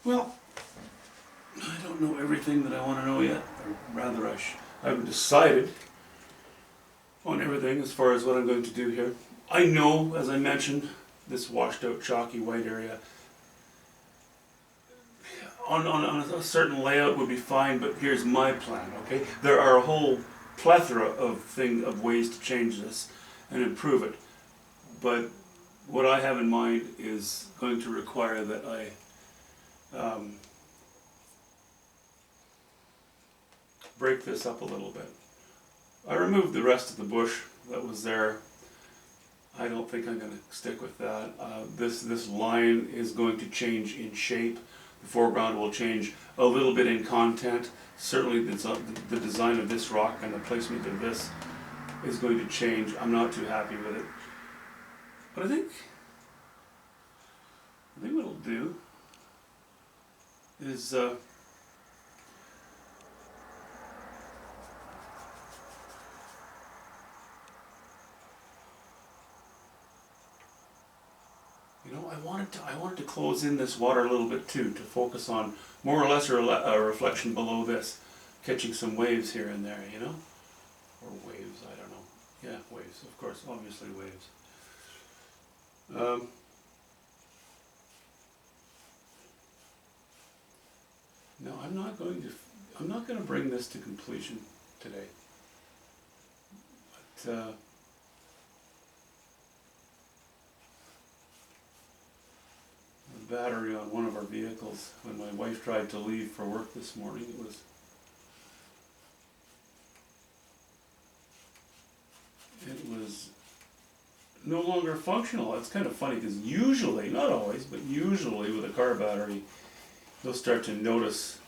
Well, I don't know everything that I want to know yet, or rather, I haven't decided on everything as far as what I'm going to do here. I know, as I mentioned, this washed out chalky white area on a certain layout would be fine, but here's my plan, okay? There are a whole plethora of ways to change this and improve it, but what I have in mind is going to require that I break this up a little bit. I removed the rest of the bush that was there. I don't think I'm going to stick with that. This line is going to change in shape. The foreground will change a little bit in content. Certainly the design of this rock and the placement of this is going to change. I'm not too happy with it. But I think what it'll do is I wanted to close in this water a little bit too, to focus on more or less a reflection below this, catching some waves here and there, you know? Or waves, I don't know. Yeah, waves, of course, obviously waves. No, I'm not going to bring this to completion today. But the battery on one of our vehicles, when my wife tried to leave for work this morning, it was no longer functional. It's kind of funny because usually, not always, but usually with a car battery, you'll start to notice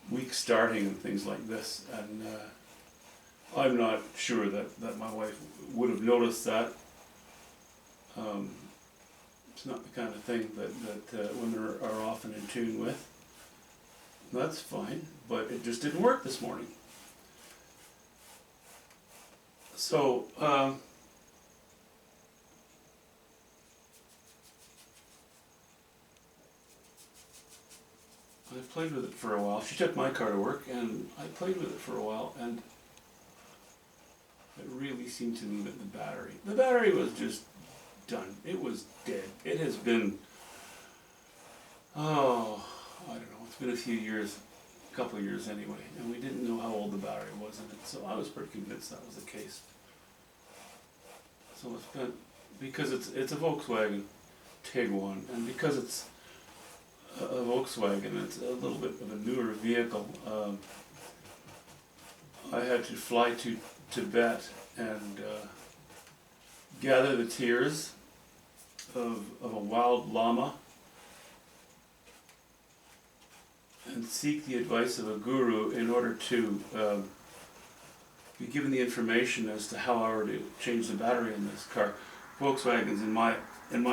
weak starting and things like this. And I'm not sure that my wife would have noticed that. It's not the kind of thing that women are often in tune with. That's fine, but it just didn't work this morning. So, I played with it for a while. She took my car to work, and I played with it for a while, and it really seemed to me that the battery was just done. It was dead. It has been, I don't know, it's been a few years, a couple of years anyway, and we didn't know how old the battery was in it, so I was pretty convinced that was the case. So it's been, because it's a Volkswagen Tiguan, and because it's a Volkswagen, it's a little bit of a newer vehicle. I had to fly to Tibet and gather the tears of a wild llama and seek the advice of a guru in order to be given the information as to how I were to change the battery in this car. Volkswagens, in my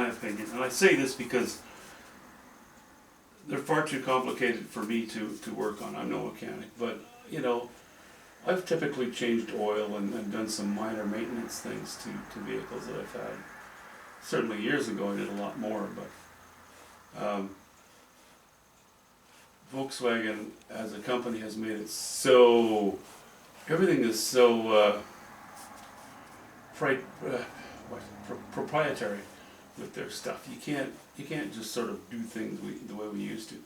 opinion, and I say this because they're far too complicated for me to work on. I'm no mechanic, but you know, I've typically changed oil and done some minor maintenance things to vehicles that I've had. Certainly years ago I did a lot more, but Volkswagen as a company has made it so, everything is so proprietary with their stuff. You can't just sort of do things the way we used to.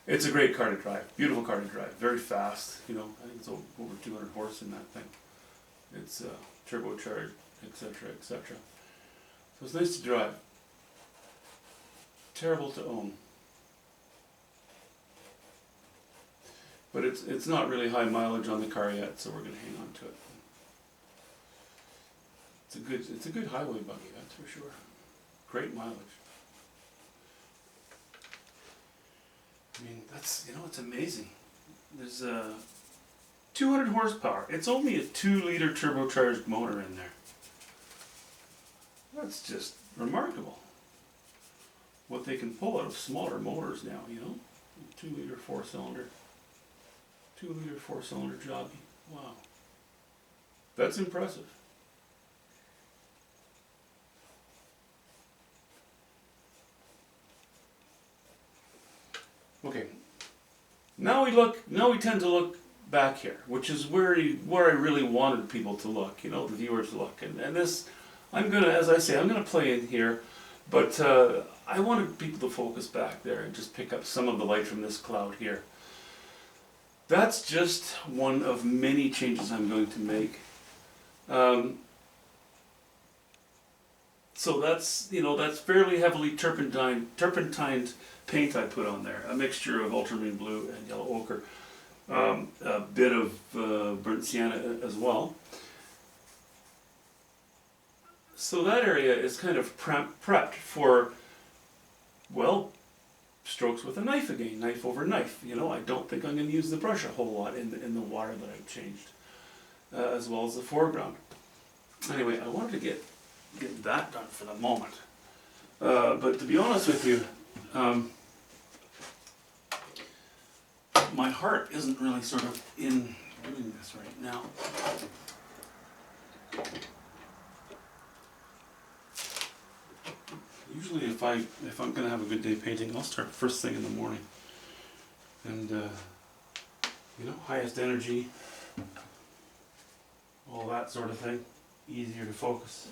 It's a great car to drive, beautiful car to drive, very fast. You know, I think it's over 200 horse in that thing. It's turbocharged, etc., etc. So it's nice to drive. Terrible to own. But it's not really high mileage on the car yet, so we're going to hang on to it. It's a good highway buggy, that's for sure. Great mileage. I mean, that's, you know, it's amazing. There's 200 horsepower. It's only a 2-liter turbocharged motor in there. That's just remarkable. What they can pull out of smaller motors now, you know? 2-liter 4-cylinder. 2-liter 4-cylinder jockey. Wow. That's impressive. Okay. Now we tend to look back here, which is where I really wanted people to look, the viewers to look. And this, I'm gonna play in here, but I wanted people to focus back there and just pick up some of the light from this cloud here. That's just one of many changes I'm going to make. So that's fairly heavily turpentined paint I put on there, a mixture of ultramarine blue and yellow ochre, a bit of burnt sienna as well. So that area is kind of prepped for, well, strokes with a knife again, knife over knife. I don't think I'm going to use the brush a whole lot in the water that I've changed, as well as the foreground. Anyway, I wanted to get that done for the moment. But to be honest with you, my heart isn't really sort of in doing this right now. Usually if I'm going to have a good day painting, I'll start first thing in the morning. And, highest energy, all that sort of thing, easier to focus.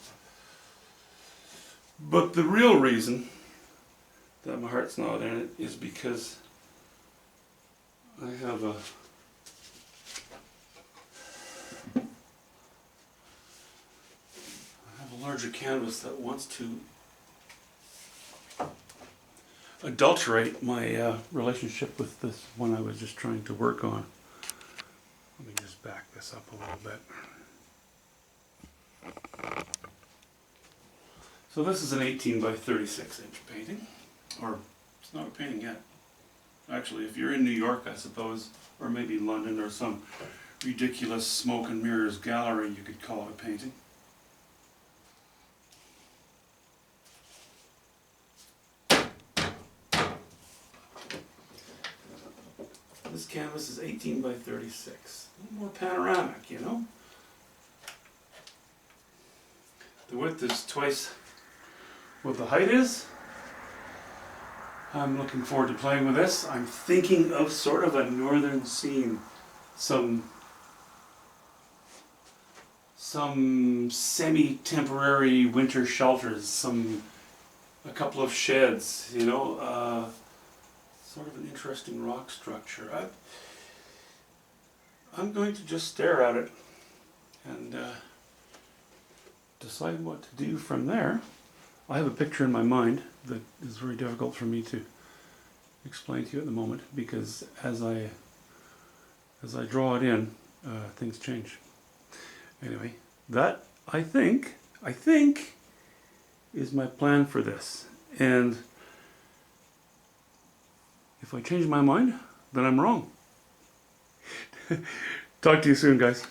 But the real reason that my heart's not in it is because I have a larger canvas that wants to adulterate my relationship with this one I was just trying to work on. Let me just back this up a little bit. So this is an 18 by 36 inch painting, or it's not a painting yet. Actually, if you're in New York, I suppose, or maybe London, or some ridiculous smoke and mirrors gallery, you could call it a painting. This canvas is 18 by 36. A little more panoramic, The width is twice what the height is. I'm looking forward to playing with this. I'm thinking of sort of a northern scene. Some semi-temporary winter shelters, a couple of sheds, sort of an interesting rock structure. I'm going to just stare at it and decide what to do from there. I have a picture in my mind that is very difficult for me to explain to you at the moment, because as I draw it in, things change. Anyway, that I think is my plan for this. And if I change my mind, then I'm wrong. Talk to you soon, guys.